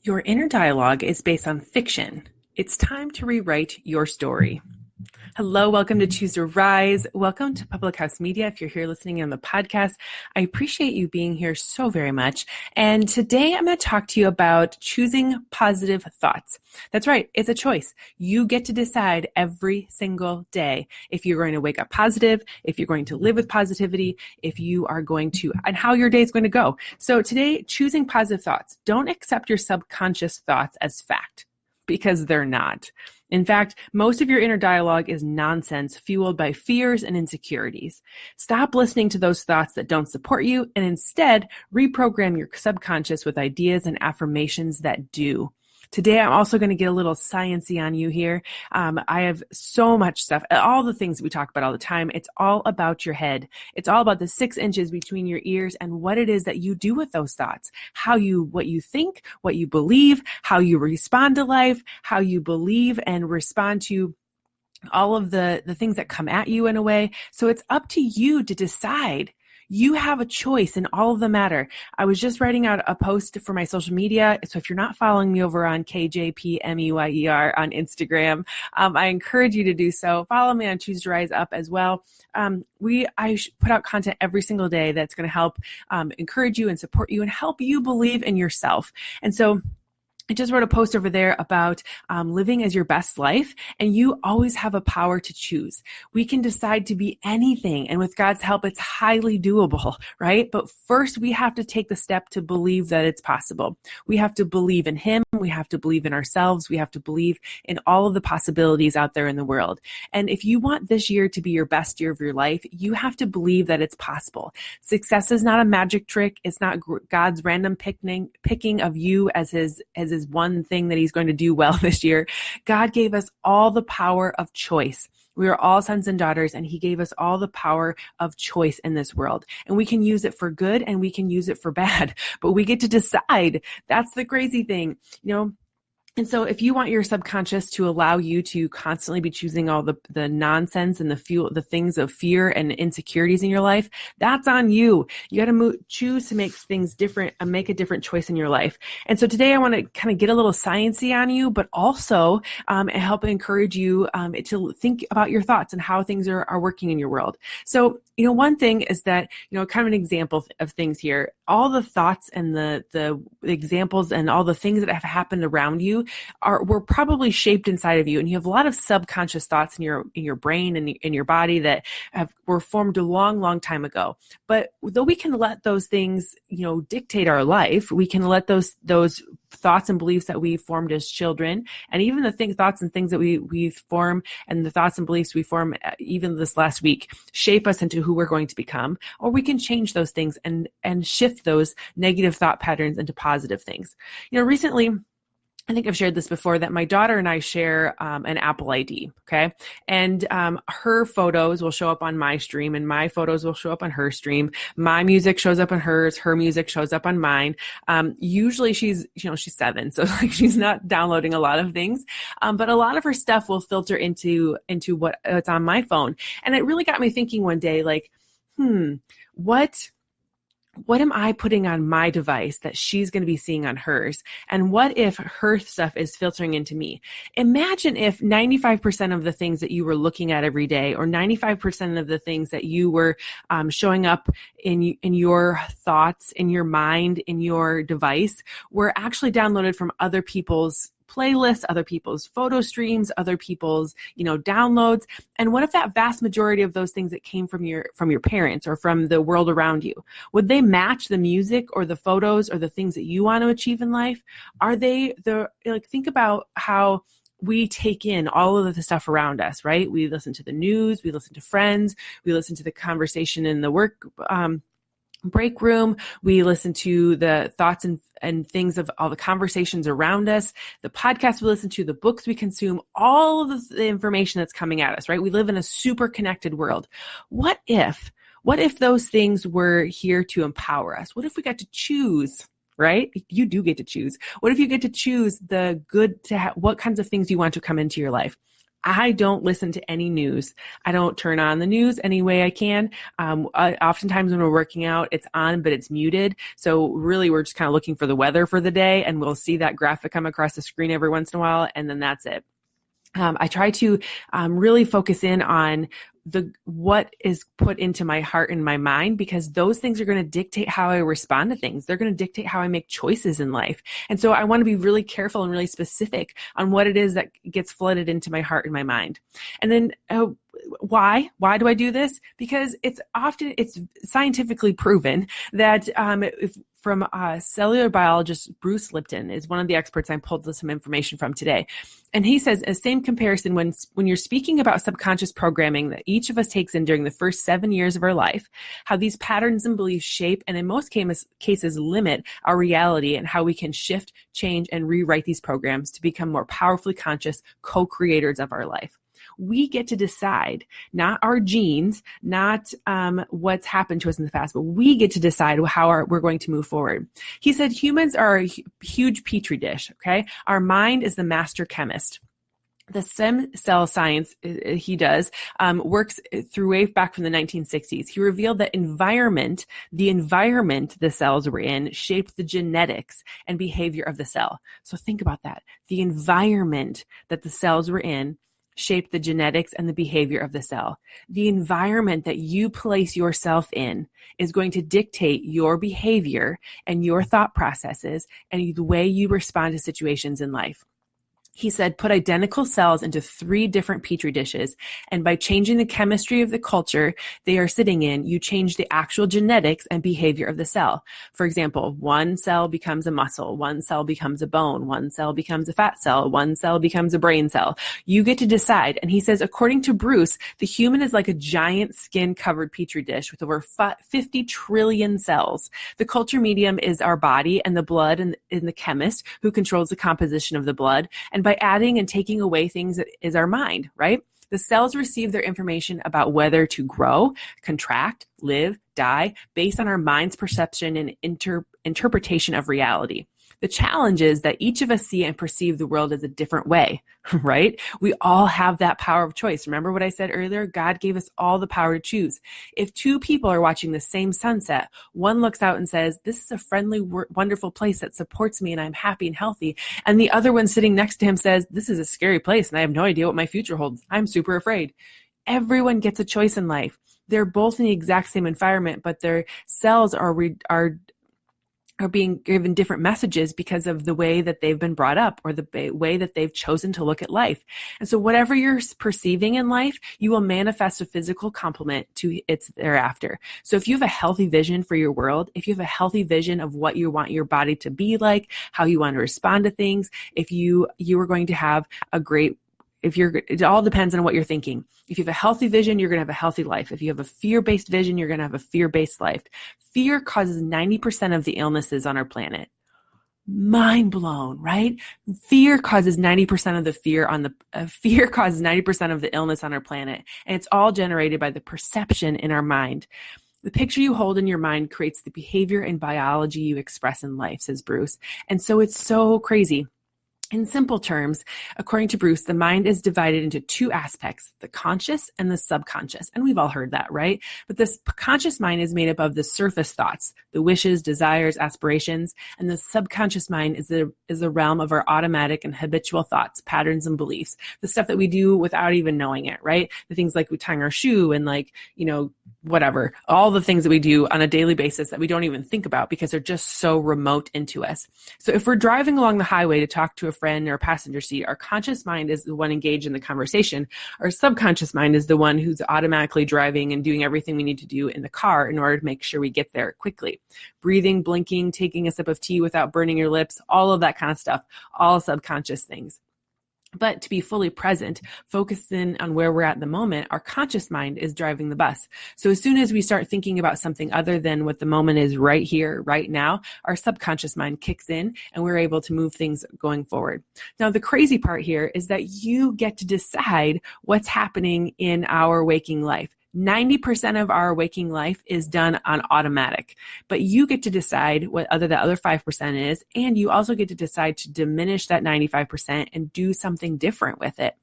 Your inner dialogue is based on fiction. It's time to rewrite your story. Hello, welcome to Choose to Rise. Welcome to Public House Media. If you're here listening on the podcast, I appreciate you being here so very much. And today I'm going to talk to you about choosing positive thoughts. That's right. It's a choice. You get to decide every single day if you're going to wake up positive, if you're going to live with positivity, if you are going to, and how your day is going to go. So today, choosing positive thoughts. Don't accept your subconscious thoughts as fact, because they're not. In fact, most of your inner dialogue is nonsense fueled by fears and insecurities. Stop listening to those thoughts that don't support you and instead reprogram your subconscious with ideas and affirmations that do. Today, I'm also going to get a little sciencey on you here. I have so much stuff, all the things that we talk about all the time. It's all about your head. It's all about the 6 inches between your ears and what it is that you do with those thoughts, what you think, what you believe, how you respond to life, how you believe and respond to all of the things that come at you in a way. So it's up to you to decide. You have a choice and all of them matter. I was just writing out a post for my social media. So if you're not following me over on KJPMEYER on Instagram, I encourage you to do so. Follow me on Choose to Rise Up as well. I put out content every single day that's going to help encourage you and support you and help you believe in yourself. And so I just wrote a post over there about living as your best life, and you always have a power to choose. We can decide to be anything, and with God's help, it's highly doable, right? But first, we have to take the step to believe that it's possible. We have to believe in Him. We have to believe in ourselves. We have to believe in all of the possibilities out there in the world. And if you want this year to be your best year of your life, you have to believe that it's possible. Success is not a magic trick. It's not God's random picking of you as his one thing that He's going to do well this year. God gave us all the power of choice. We are all sons and daughters, and He gave us all the power of choice in this world. And we can use it for good and we can use it for bad, but we get to decide. That's the crazy thing, And so if you want your subconscious to allow you to constantly be choosing all the nonsense and the things of fear and insecurities in your life, that's on you. You got to choose to make things different and make a different choice in your life. And so today I want to kind of get a little sciencey on you, but also help encourage you to think about your thoughts and how things are working in your world. So, one thing is that, kind of an example of things here, all the thoughts and the examples and all the things that have happened around you were probably shaped inside of you, and you have a lot of subconscious thoughts in your brain and in your body that were formed a long, long time ago. But though we can let those things, dictate our life, we can let those thoughts and beliefs that we formed as children, and even the thoughts and things that we form, and the thoughts and beliefs we form even this last week, shape us into who we're going to become. Or we can change those things and shift those negative thought patterns into positive things. Recently, I think I've shared this before, that my daughter and I share an Apple ID, okay? And her photos will show up on my stream, and my photos will show up on her stream. My music shows up on hers. Her music shows up on mine. Usually she's 7, so she's not downloading a lot of things, but a lot of her stuff will filter into what's on my phone. And it really got me thinking one day, what am I putting on my device that she's going to be seeing on hers? And what if her stuff is filtering into me? Imagine if 95% of the things that you were looking at every day, or 95% of the things that you were showing up in your thoughts, in your mind, in your device, were actually downloaded from other people's playlists, other people's photo streams, other people's, downloads. And what if that vast majority of those things that came from your parents or from the world around you, would they match the music or the photos or the things that you want to achieve in life? Are they think about how we take in all of the stuff around us, right? We listen to the news, we listen to friends, we listen to the conversation in the work break room, we listen to the thoughts and things of all the conversations around us, the podcasts we listen to, the books we consume, all of the information that's coming at us, right? We live in a super connected world. What if those things were here to empower us? What if we got to choose, right? You do get to choose. What if you get to choose the good what kinds of things you want to come into your life? I don't listen to any news. I don't turn on the news any way I can. Oftentimes when we're working out, it's on, but it's muted. So really, we're just kind of looking for the weather for the day, and we'll see that graphic come across the screen every once in a while, and then that's it. I try to really focus in on what is put into my heart and my mind, because those things are going to dictate how I respond to things. They're going to dictate how I make choices in life. And so I want to be really careful and really specific on what it is that gets flooded into my heart and my mind. And then why do I do this? Because it's scientifically proven that from cellular biologist Bruce Lipton is one of the experts I pulled some information from today. And he says a same comparison when you're speaking about subconscious programming that each of us takes in during the first 7 years of our life, how these patterns and beliefs shape and in most cases limit our reality, and how we can shift, change, and rewrite these programs to become more powerfully conscious co-creators of our life. We get to decide, not our genes, not what's happened to us in the past, but we get to decide how we're going to move forward. He said humans are a huge petri dish, okay? Our mind is the master chemist. The stem cell science he does works through way back from the 1960s. He revealed that the environment the cells were in shaped the genetics and behavior of the cell. So think about that. The environment that the cells were in shape the genetics and the behavior of the cell. The environment that you place yourself in is going to dictate your behavior and your thought processes and the way you respond to situations in life. He said, put identical cells into 3 different petri dishes, and by changing the chemistry of the culture they are sitting in, you change the actual genetics and behavior of the cell. For example, one cell becomes a muscle, one cell becomes a bone, one cell becomes a fat cell, one cell becomes a brain cell. You get to decide. And he says, according to Bruce, the human is like a giant skin-covered petri dish with over 50 trillion cells. The culture medium is our body, and the blood and the chemist who controls the composition of the blood. And by adding and taking away things is our mind, right? The cells receive their information about whether to grow, contract, live, die, based on our mind's perception and interpretation of reality. The challenge is that each of us see and perceive the world as a different way, right? We all have that power of choice. Remember what I said earlier? God gave us all the power to choose. If 2 people are watching the same sunset, one looks out and says, this is a friendly, wonderful place that supports me and I'm happy and healthy. And the other one sitting next to him says, this is a scary place and I have no idea what my future holds. I'm super afraid. Everyone gets a choice in life. They're both in the exact same environment, but their cells are being given different messages because of the way that they've been brought up or the way that they've chosen to look at life. And so whatever you're perceiving in life, you will manifest a physical complement to its thereafter. So if you have a healthy vision for your world, if you have a healthy vision of what you want your body to be like, how you want to respond to things, if you are going to have a great it all depends on what you're thinking. If you have a healthy vision, you're going to have a healthy life. If you have a fear-based vision, you're going to have a fear-based life. Fear causes 90% of the illnesses on our planet. Mind blown, right? Fear causes 90% of the fear causes 90% of the illness on our planet. And it's all generated by the perception in our mind. The picture you hold in your mind creates the behavior and biology you express in life, says Bruce. And so it's so crazy. In simple terms, according to Bruce, the mind is divided into 2 aspects, the conscious and the subconscious. And we've all heard that, right? But this conscious mind is made up of the surface thoughts, the wishes, desires, aspirations, and the subconscious mind is the realm of our automatic and habitual thoughts, patterns, and beliefs, the stuff that we do without even knowing it, right? The things like we tying our shoe and whatever, all the things that we do on a daily basis that we don't even think about because they're just so remote into us. So if we're driving along the highway to talk to a friend or a passenger seat, our conscious mind is the one engaged in the conversation. Our subconscious mind is the one who's automatically driving and doing everything we need to do in the car in order to make sure we get there quickly. Breathing, blinking, taking a sip of tea without burning your lips, all of that kind of stuff, all subconscious things. But to be fully present, focused in on where we're at the moment, our conscious mind is driving the bus. So as soon as we start thinking about something other than what the moment is right here, right now, our subconscious mind kicks in and we're able to move things going forward. Now, the crazy part here is that you get to decide what's happening in our waking life. 90% of our waking life is done on automatic, but you get to decide what the other 5% is, and you also get to decide to diminish that 95% and do something different with it.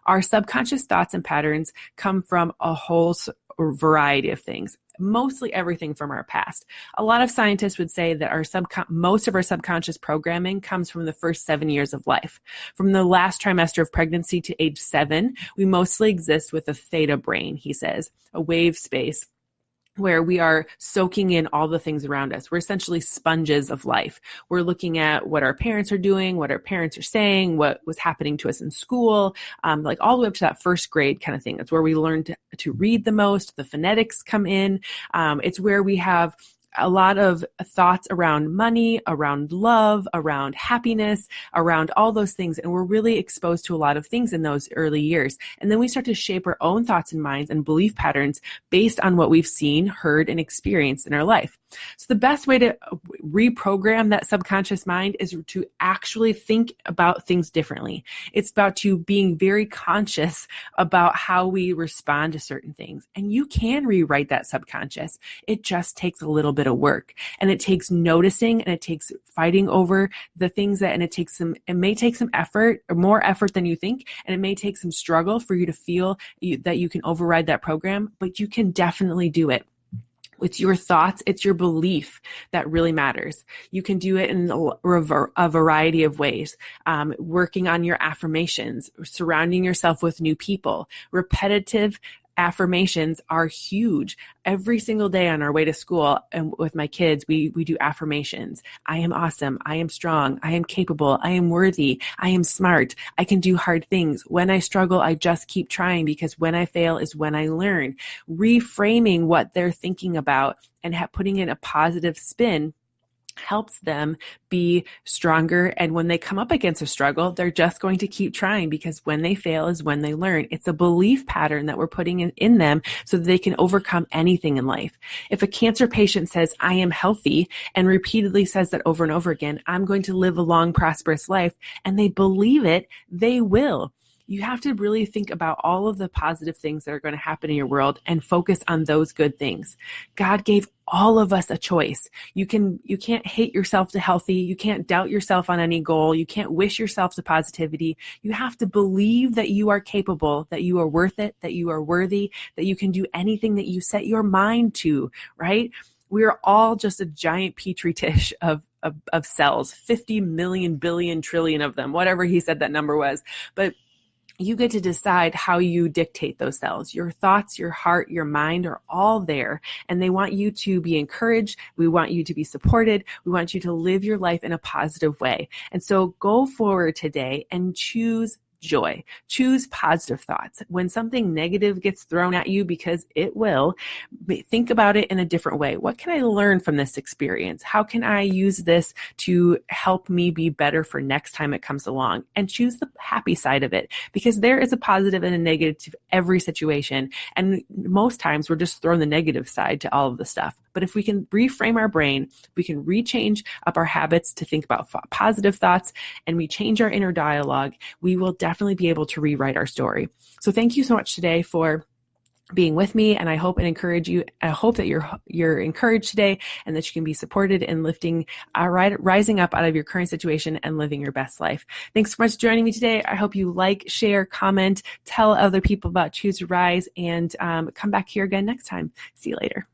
Our subconscious thoughts and patterns come from a whole variety of things, mostly everything from our past. A lot of scientists would say that most of our subconscious programming comes from the first 7 years of life. From the last trimester of pregnancy to age 7, we mostly exist with a theta brain, he says, a wave space, where we are soaking in all the things around us. We're essentially sponges of life. We're looking at what our parents are doing, what our parents are saying, what was happening to us in school, like all the way up to that first grade kind of thing. It's where we learn to read the most. The phonetics come in. It's where we have a lot of thoughts around money, around love, around happiness, around all those things. And we're really exposed to a lot of things in those early years. And then we start to shape our own thoughts and minds and belief patterns based on what we've seen, heard, and experienced in our life. So the best way to reprogram that subconscious mind is to actually think about things differently. It's about being very conscious about how we respond to certain things. And you can rewrite that subconscious. It just takes a little bit of work, and it takes noticing, and it takes fighting over the things it may take some effort, or more effort than you think. And it may take some struggle for you to feel that you can override that program, but you can definitely do it. It's your thoughts, it's your belief that really matters. You can do it in a variety of ways. Working on your affirmations, surrounding yourself with new people. Repetitive affirmations are huge. Every single day on our way to school and with my kids, we do affirmations. I am awesome. I am strong. I am capable. I am worthy. I am smart. I can do hard things. When I struggle, I just keep trying, because when I fail is when I learn. Reframing what they're thinking about and putting in a positive spin helps them be stronger. And when they come up against a struggle, they're just going to keep trying, because when they fail is when they learn. It's a belief pattern that we're putting in them so that they can overcome anything in life. If a cancer patient says, I am healthy, and repeatedly says that over and over again, I'm going to live a long, prosperous life, and they believe it, they will. You have to really think about all of the positive things that are going to happen in your world and focus on those good things. God gave all of us a choice. You can't hate yourself to healthy. You can't doubt yourself on any goal. You can't wish yourself to positivity. You have to believe that you are capable, that you are worth it, that you are worthy, that you can do anything that you set your mind to, right? We are all just a giant petri dish of cells, 50 million, billion, trillion of them, whatever he said that number was. But you get to decide how you dictate those cells. Your thoughts, your heart, your mind are all there, and they want you to be encouraged. We want you to be supported. We want you to live your life in a positive way. And so go forward today and choose joy. Choose positive thoughts. When something negative gets thrown at you, because it will, think about it in a different way. What can I learn from this experience? How can I use this to help me be better for next time it comes along? And choose the happy side of it, because there is a positive and a negative to every situation. And most times we're just throwing the negative side to all of the stuff. But if we can reframe our brain, we can rechange up our habits to think about positive thoughts, and we change our inner dialogue, we will definitely be able to rewrite our story. So thank you so much today for being with me, and I hope and encourage you. I hope that you're encouraged today, and that you can be supported in rising up out of your current situation and living your best life. Thanks so much for joining me today. I hope you like, share, comment, tell other people about Choose to Rise, and come back here again next time. See you later.